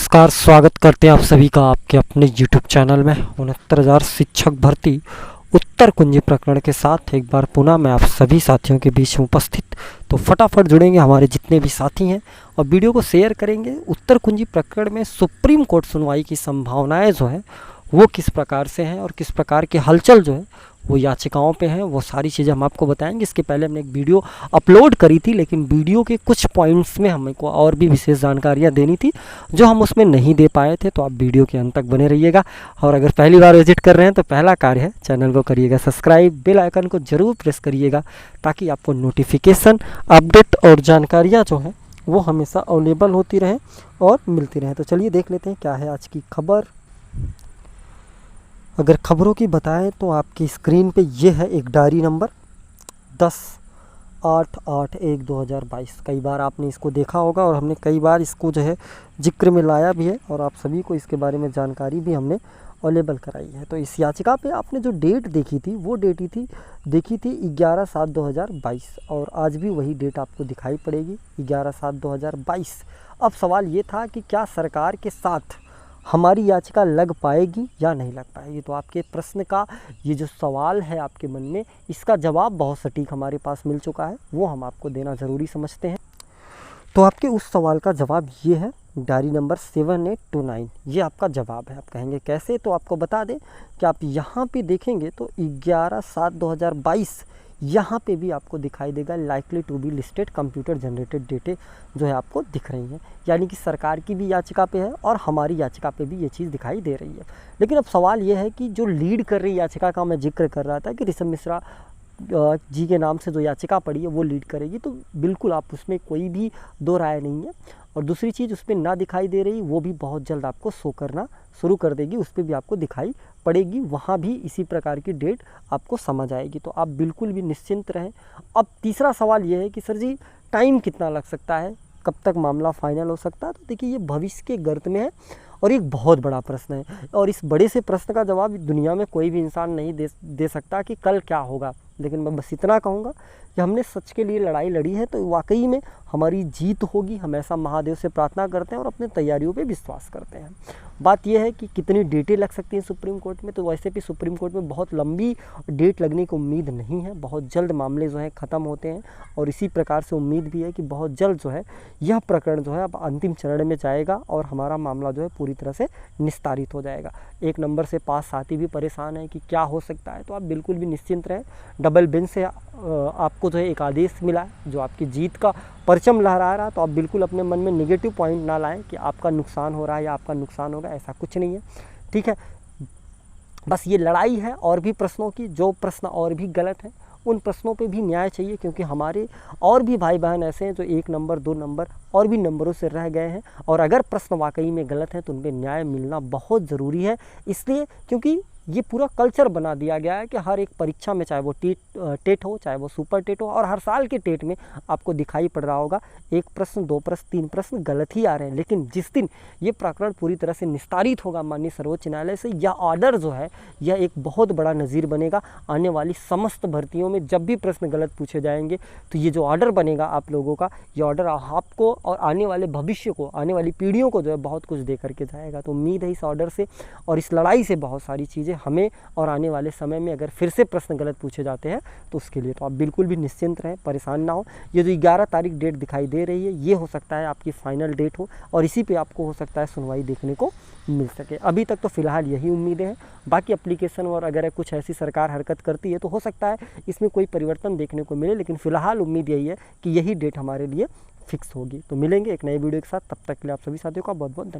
नमस्कार, स्वागत करते हैं आप सभी का आपके अपने YouTube चैनल में 69,000 शिक्षक भर्ती उत्तर कुंजी प्रकरण के साथ एक बार पुनः मैं आप सभी साथियों के बीच में उपस्थित। तो फटाफट जुड़ेंगे हमारे जितने भी साथी हैं और वीडियो को शेयर करेंगे। उत्तर कुंजी प्रकरण में सुप्रीम कोर्ट सुनवाई की संभावनाएं जो है वो किस प्रकार से हैं और किस प्रकार की हलचल जो है वो याचिकाओं पे हैं, वो सारी चीज़ें हम आपको बताएंगे। इसके पहले हमने एक वीडियो अपलोड करी थी, लेकिन वीडियो के कुछ पॉइंट्स में हमको और भी विशेष जानकारियां देनी थी जो हम उसमें नहीं दे पाए थे। तो आप वीडियो के अंत तक बने रहिएगा। और अगर पहली बार विजिट कर रहे हैं तो पहला कार्य है चैनल को करिएगा सब्सक्राइब, बेल आइकन को ज़रूर प्रेस करिएगा ताकि आपको नोटिफिकेशन, अपडेट और जानकारियाँ जो हैं वो हमेशा अवेलेबल होती रहें और मिलती रहें। तो चलिए देख लेते हैं क्या है आज की खबर। अगर खबरों की बताएं तो आपकी स्क्रीन पे ये है एक डायरी नंबर 10/8/1/2022। कई बार आपने इसको देखा होगा और हमने कई बार इसको जो है जिक्र में लाया भी है और आप सभी को इसके बारे में जानकारी भी हमने अवेलेबल कराई है। तो इस याचिका पे आपने जो डेट देखी थी वो देखी थी 11/7/2022 और आज भी वही डेट आपको दिखाई पड़ेगी 11/7/2022। अब सवाल ये था कि क्या सरकार के साथ हमारी याचिका लग पाएगी या नहीं लग पाएगी। तो आपके प्रश्न का ये जो सवाल है आपके मन में, इसका जवाब बहुत सटीक हमारे पास मिल चुका है, वो हम आपको देना ज़रूरी समझते हैं। तो आपके उस सवाल का जवाब ये है, डायरी नंबर 7829, ये आपका जवाब है। आप कहेंगे कैसे, तो आपको बता दें कि आप यहाँ पे देखेंगे तो 11/7/2022 यहाँ पे भी आपको दिखाई देगा likely to be listed computer generated data जो है आपको दिख रही हैं। यानी कि सरकार की भी याचिका पे है और हमारी याचिका पे भी ये चीज़ दिखाई दे रही है। लेकिन अब सवाल ये है कि जो लीड कर रही याचिका का मैं जिक्र कर रहा था कि ऋषभ मिश्रा जी के नाम से जो याचिका पड़ी है वो लीड करेगी, तो बिल्कुल आप उसमें कोई भी दो राय नहीं है। और दूसरी चीज़ उसमें ना दिखाई दे रही वो भी बहुत जल्द आपको शो करना शुरू कर देगी, उस पर भी आपको दिखाई पड़ेगी, वहाँ भी इसी प्रकार की डेट आपको समझ आएगी। तो आप बिल्कुल भी निश्चिंत रहें। अब तीसरा सवाल ये है कि सर जी टाइम कितना लग सकता है, कब तक मामला फाइनल हो सकता है। तो देखिए ये भविष्य के गर्त में है और एक बहुत बड़ा प्रश्न है और इस बड़े से प्रश्न का जवाब दुनिया में कोई भी इंसान नहीं दे सकता कि कल क्या होगा। लेकिन मैं बस इतना कहूँगा कि हमने सच के लिए लड़ाई लड़ी है तो वाकई में हमारी जीत होगी। हम ऐसा महादेव से प्रार्थना करते हैं और अपने तैयारियों पे विश्वास करते हैं। बात यह है कि कितनी डेटें लग सकती हैं सुप्रीम कोर्ट में, तो वैसे भी सुप्रीम कोर्ट में बहुत लंबी डेट लगने की उम्मीद नहीं है। बहुत जल्द मामले जो हैं ख़त्म होते हैं और इसी प्रकार से उम्मीद भी है कि बहुत जल्द जो है यह प्रकरण जो है अब अंतिम चरण में जाएगा और हमारा मामला जो है पूरी तरह से निस्तारित हो जाएगा। एक नंबर से पास साथी भी परेशान है कि क्या हो सकता है, तो आप बिल्कुल भी निश्चिंत रहें। डबल बेंच से आपको जो है एक आदेश मिला है जो आपकी जीत का परचम लहरा रहा है, तो आप बिल्कुल अपने मन में नेगेटिव पॉइंट ना लाएं कि आपका नुकसान हो रहा है या आपका नुकसान होगा, ऐसा कुछ नहीं है। ठीक है, बस ये लड़ाई है और भी प्रश्नों की। जो प्रश्न और भी गलत हैं उन प्रश्नों पे भी न्याय चाहिए, क्योंकि हमारे और भी भाई बहन ऐसे हैं जो 1 नंबर 2 नंबर और भी नंबरों से रह गए हैं और अगर प्रश्न वाकई में गलत है तो उन पे न्याय मिलना बहुत ज़रूरी है। इसलिए क्योंकि ये पूरा कल्चर बना दिया गया है कि हर एक परीक्षा में, चाहे वो टेट हो चाहे वो सुपर टेट हो, और हर साल के टेट में आपको दिखाई पड़ रहा होगा 1 प्रश्न 2 प्रश्न 3 प्रश्न गलत ही आ रहे हैं। लेकिन जिस दिन ये प्रकरण पूरी तरह से निस्तारित होगा माननीय सर्वोच्च न्यायालय से, यह ऑर्डर जो है यह एक बहुत बड़ा नज़ीर बनेगा। आने वाली समस्त भर्तियों में जब भी प्रश्न गलत पूछे जाएंगे तो ये जो ऑर्डर बनेगा आप लोगों का, ये ऑर्डर आपको और आने वाले भविष्य को, आने वाली पीढ़ियों को जो है बहुत कुछ दे करके जाएगा। तो उम्मीद है इस ऑर्डर से और इस लड़ाई से बहुत सारी चीज़ें हमें और आने वाले समय में अगर फिर से प्रश्न गलत पूछे जाते हैं तो उसके लिए तो आप बिल्कुल भी निश्चिंत रहें, परेशान ना हो। ये जो 11 तारीख डेट दिखाई दे रही है ये हो सकता है आपकी फाइनल डेट हो और इसी पे आपको हो सकता है सुनवाई देखने को मिल सके। अभी तक तो फिलहाल यही उम्मीदें हैं। बाकी एप्लीकेशन और अगर कुछ ऐसी सरकार हरकत करती है तो हो सकता है इसमें कोई परिवर्तन देखने को मिले, लेकिन फिलहाल उम्मीद यही है कि यही डेट हमारे लिए फिक्स होगी। तो मिलेंगे एक नए वीडियो के साथ, तब तक के लिए आप सभी साथियों का बहुत बहुत धन्यवाद।